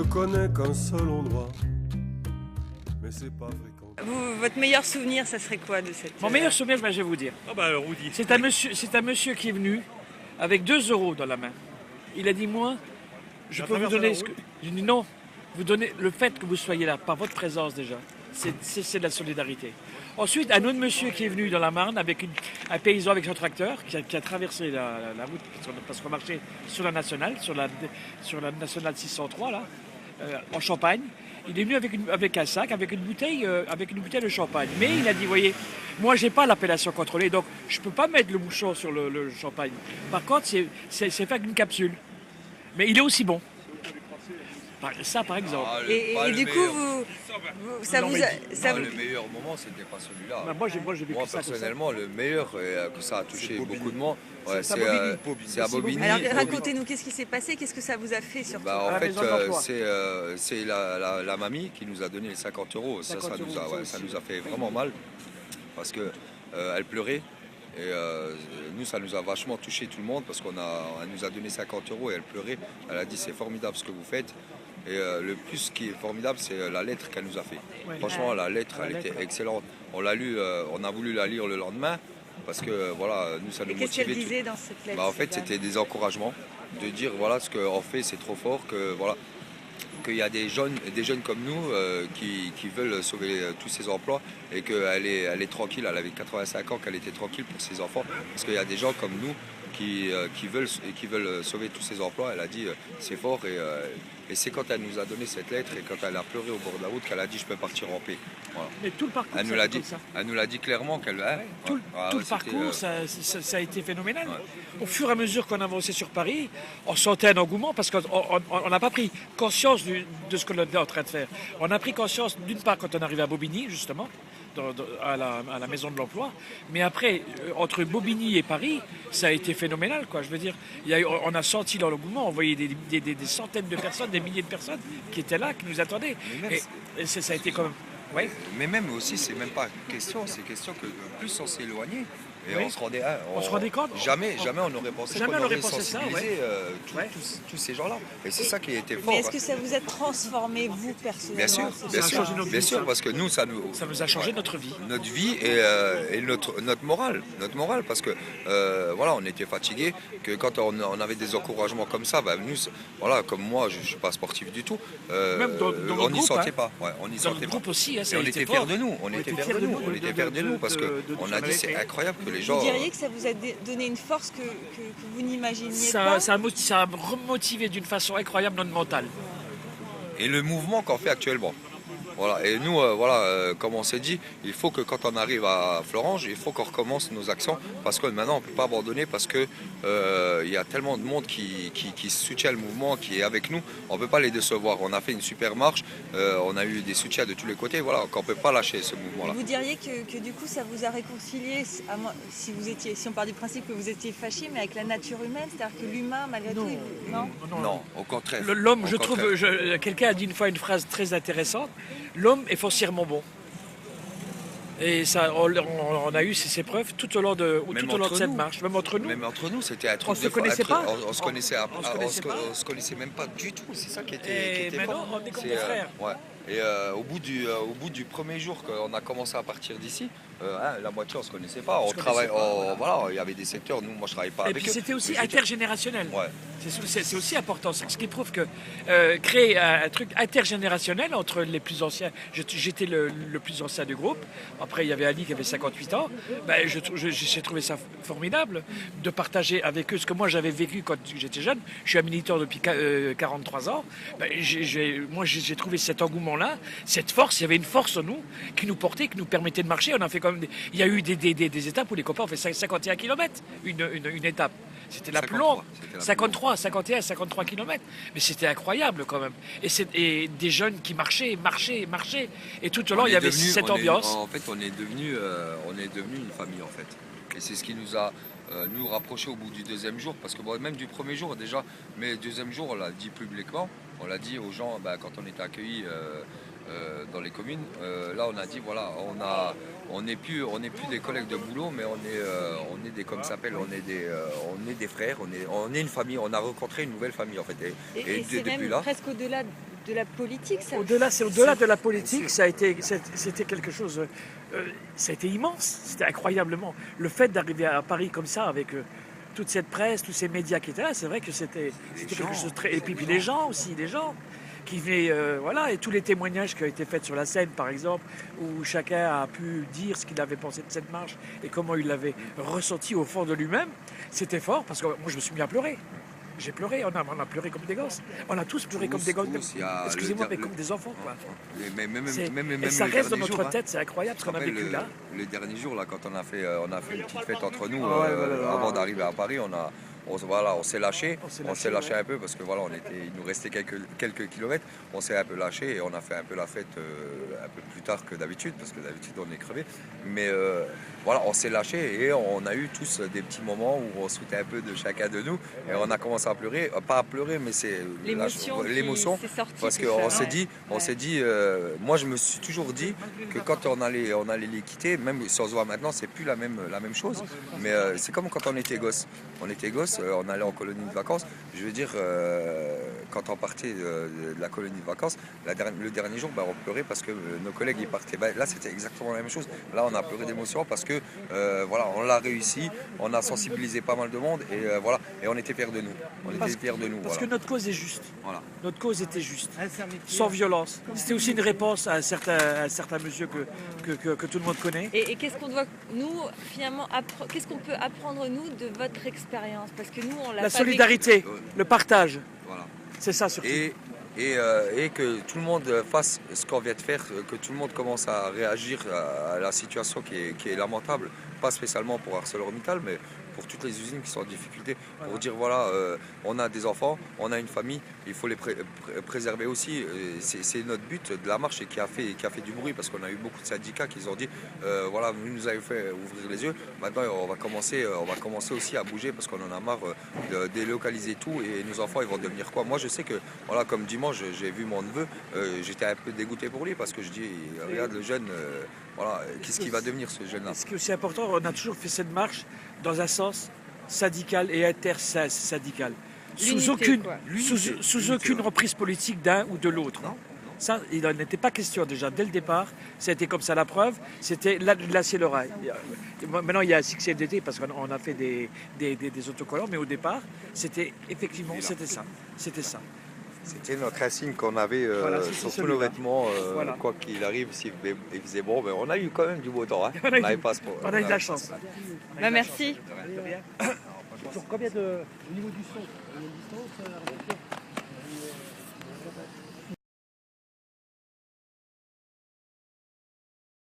connais qu'un seul endroit, mais c'est pas fréquent. Votre meilleur souvenir, ça serait quoi de cette... Mon meilleur souvenir, ben, je vais vous dire. Ah bah alors, Woody. C'est un monsieur qui est venu avec 2 € dans la main. Il a dit, moi, je peux vous donner... J'ai dit, non, vous donnez le fait que vous soyez là, par votre présence déjà, c'est de la solidarité. Ensuite, un autre monsieur qui est venu dans la Marne avec un paysan avec son tracteur qui a traversé la route parce qu'on marchait sur la nationale, sur la nationale 603 là, en Champagne. Il est venu avec un sac, avec une bouteille de champagne. Mais il a dit, voyez, moi j'ai pas l'appellation contrôlée, donc je peux pas mettre le bouchon sur le champagne. Par contre, c'est fait avec une capsule. Mais il est aussi bon. Ça, par exemple. Et du coup, ça vous le meilleur moment, c'était pas celui-là. Bah, moi, j'ai vécu ça. Personnellement, le meilleur, que ça a touché beaucoup de monde, c'est à Bobigny. Alors, racontez-nous, qu'est-ce qui s'est passé? Qu'est-ce que ça vous a fait surtout? En fait, c'est la mamie qui nous a donné les 50 €. Ça nous a fait vraiment mal parce qu'elle pleurait. Et nous, ça nous a vachement touché tout le monde parce qu'elle nous a donné 50 € et elle pleurait. Elle a dit, c'est formidable ce que vous faites. Et le plus qui est formidable, c'est la lettre qu'elle nous a fait. Ouais. Franchement, la lettre, elle était excellente. On l'a lu, on a voulu la lire le lendemain parce que voilà, nous, ça nous motivait. Qu'est-ce qu'elle disait dans cette lettre? En fait, c'était des encouragements, de dire voilà, ce qu'on fait, c'est trop fort, que voilà, qu'il y a des jeunes comme nous qui veulent sauver tous ces emplois et qu'elle est tranquille. Elle avait 85 ans, qu'elle était tranquille pour ses enfants parce qu'il y a des gens comme nous qui veulent sauver tous ces emplois. Elle a dit c'est fort et c'est quand elle nous a donné cette lettre et quand elle a pleuré au bord de la route qu'elle a dit je peux partir en paix. Voilà. Mais tout le parcours, elle nous l'a dit clairement qu'elle. Tout le parcours, ça a été phénoménal. Ouais. Au fur et à mesure qu'on avançait sur Paris, on sentait un engouement parce qu'on n'a pas pris conscience de ce qu'on était en train de faire. On a pris conscience d'une part quand on arrivait à Bobigny justement. À la maison de l'emploi, mais après entre Bobigny et Paris ça a été phénoménal quoi. Je veux dire, on a senti dans l'engouement, on voyait des centaines de personnes, des milliers de personnes qui étaient là, qui nous attendaient et ça a été quand même ouais. Mais même aussi c'est même pas question, c'est question que plus on s'est éloigné et oui. on se rendait compte. Jamais on aurait pensé qu'on aurait sensibilisé tous ces gens-là. Et c'est ça qui était fort. Mais est-ce que ça vous a transformé, vous, personnellement? Bien sûr, parce que nous, ça nous a changé notre vie. Notre vie et notre morale. Parce que, voilà, on était fatigués, que quand on avait des encouragements comme ça, bah, nous, voilà, comme moi, je ne suis pas sportif du tout, même on n'y sentait pas. Ouais, on y sentait pas. Groupe aussi, hein, on était fiers de nous. On était fiers de nous parce qu'on a dit c'est incroyable que les gens... Vous diriez que ça vous a donné une force que vous n'imaginiez pas? Ça a remotivé d'une façon incroyable notre mental. Et le mouvement qu'on fait actuellement. Voilà. Et nous, comme on s'est dit, il faut que quand on arrive à Florange, il faut qu'on recommence nos actions parce que maintenant on ne peut pas abandonner parce que il y a tellement de monde qui soutient le mouvement, qui est avec nous. On ne peut pas les décevoir. On a fait une super marche, on a eu des soutiens de tous les côtés. Voilà, on ne peut pas lâcher ce mouvement-là. Vous diriez que du coup ça vous a réconcilié, si on part du principe que vous étiez fâché, mais avec la nature humaine, c'est-à-dire que l'humain malgré tout, non, au contraire. L'homme, je trouve, quelqu'un a dit une fois une phrase très intéressante. L'homme est foncièrement bon. Et ça, on a eu ces preuves tout au long de cette marche, même entre nous. Même entre nous, c'était un truc. On se connaissait pas. On se connaissait même pas du tout. C'est ça qui était fort. Maintenant, on est comme des frères. Ouais. Et au bout du premier jour qu'on a commencé à partir d'ici, la moitié on se connaissait pas. On travaille, voilà, il y avait des secteurs. Nous, moi, je travaillais pas avec eux. Et puis c'était aussi intergénérationnel. Ouais. C'est aussi important, ce qui prouve que créer un truc intergénérationnel entre les plus anciens. J'étais le plus ancien du groupe. Après, il y avait Ali qui avait 58 ans. Ben, j'ai trouvé ça formidable de partager avec eux ce que moi j'avais vécu quand j'étais jeune. Je suis un militant depuis 43 ans. Ben, moi, j'ai trouvé cet engouement-là, cette force. Il y avait une force en nous qui nous portait, qui nous permettait de marcher. On a fait quand même il y a eu des étapes où les copains ont fait 51 km, une étape. C'était la plus longue. 53, 51, 53 km. Mais c'était incroyable quand même. Et des jeunes qui marchaient. Et tout au long, il y avait cette ambiance. En fait, on est devenu une famille en fait. Et c'est ce qui nous a nous rapprochés au bout du deuxième jour. Parce que bon, même du premier jour déjà, mais le deuxième jour, on l'a dit publiquement. On l'a dit aux gens quand on était accueillis dans les communes. Là, on a dit voilà, on n'est plus des collègues de boulot, mais on est des comme ça s'appelle, on est des frères, on est une famille. On a rencontré une nouvelle famille en fait. Et c'est même là, presque au-delà de la politique. C'est au-delà de la politique, c'était quelque chose, ça a été immense, c'était incroyablement. Le fait d'arriver à Paris comme ça, avec toute cette presse, tous ces médias qui étaient là, c'est vrai que c'était quelque chose de très... Et puis les gens aussi, les gens qui venaient, voilà, et tous les témoignages qui ont été faits sur la scène, par exemple, où chacun a pu dire ce qu'il avait pensé de cette marche et comment il l'avait ressenti au fond de lui-même, c'était fort, parce que moi je me suis mis à pleurer. J'ai pleuré, on a pleuré comme des gosses. On a tous pleuré comme des gosses. Excusez-moi, mais comme des enfants, quoi. Et ça reste dans notre tête, c'est incroyable ce qu'on a vécu là. Les derniers jours, là, quand on a fait une petite fête entre nous, avant d'arriver à Paris, on s'est lâché. On s'est lâché un peu parce que voilà, il nous restait quelques kilomètres. On s'est un peu lâché et on a fait un peu la fête un peu plus tard que d'habitude, parce que d'habitude on est crevé. Mais voilà, on s'est lâché et on a eu tous des petits moments où on se foutait un peu de chacun de nous et on a commencé à pleurer. Pas à pleurer, mais c'est l'émotion. Parce qu'on s'est dit, moi je me suis toujours dit que quand on allait les quitter, même si on se voit maintenant, c'est plus la même chose. Mais c'est comme quand on était gosse. On allait en colonie de vacances. Je veux dire, quand on partait de la colonie de vacances, le dernier jour, on pleurait parce que nos collègues ils partaient. Là, c'était exactement la même chose. Là, on a pleuré d'émotion parce que voilà, on l'a réussi, on a sensibilisé pas mal de monde et voilà, et on était fiers de nous. Parce que notre cause est juste. Voilà. Notre cause était juste, sans violence. C'était aussi une réponse à un certain monsieur que tout le monde connaît. Et qu'est-ce qu'on doit, nous, finalement, qu'est-ce qu'on peut apprendre, nous, de votre expérience? Parce que nous, on l'a La solidarité, le partage. Voilà. C'est ça surtout. Et que tout le monde fasse ce qu'on vient de faire, que tout le monde commence à réagir à la situation qui est lamentable, pas spécialement pour ArcelorMittal, mais pour toutes les usines qui sont en difficulté, pour dire voilà, on a des enfants, on a une famille, il faut les préserver aussi. C'est notre but de la marche et qui a fait du bruit, parce qu'on a eu beaucoup de syndicats qui ont dit voilà, vous nous avez fait ouvrir les yeux, maintenant on va commencer aussi à bouger parce qu'on en a marre de délocaliser tout et nos enfants ils vont devenir quoi? Moi je sais que voilà, comme dimanche j'ai vu mon neveu, j'étais un peu dégoûté pour lui parce que je dis regarde le jeune, voilà, qu'est-ce qu'il va devenir ce jeune-là? Ce qui est aussi important, on a toujours fait cette marche dans un sens syndical et intersyndical, sous aucune reprise politique d'un ou de l'autre. Ça, il n'en était pas question déjà dès le départ. Ça a été comme ça la preuve. C'était l'acier le rail. Maintenant, il y a CXLDT parce qu'on a fait des autocollants, mais au départ, c'était effectivement c'était ça. C'était notre insigne qu'on avait sur tous nos vêtements, quoi qu'il arrive, s'il faisait bon, mais on a eu quand même du beau temps. Hein. On a eu de la chance. Merci. Sur combien au niveau du son,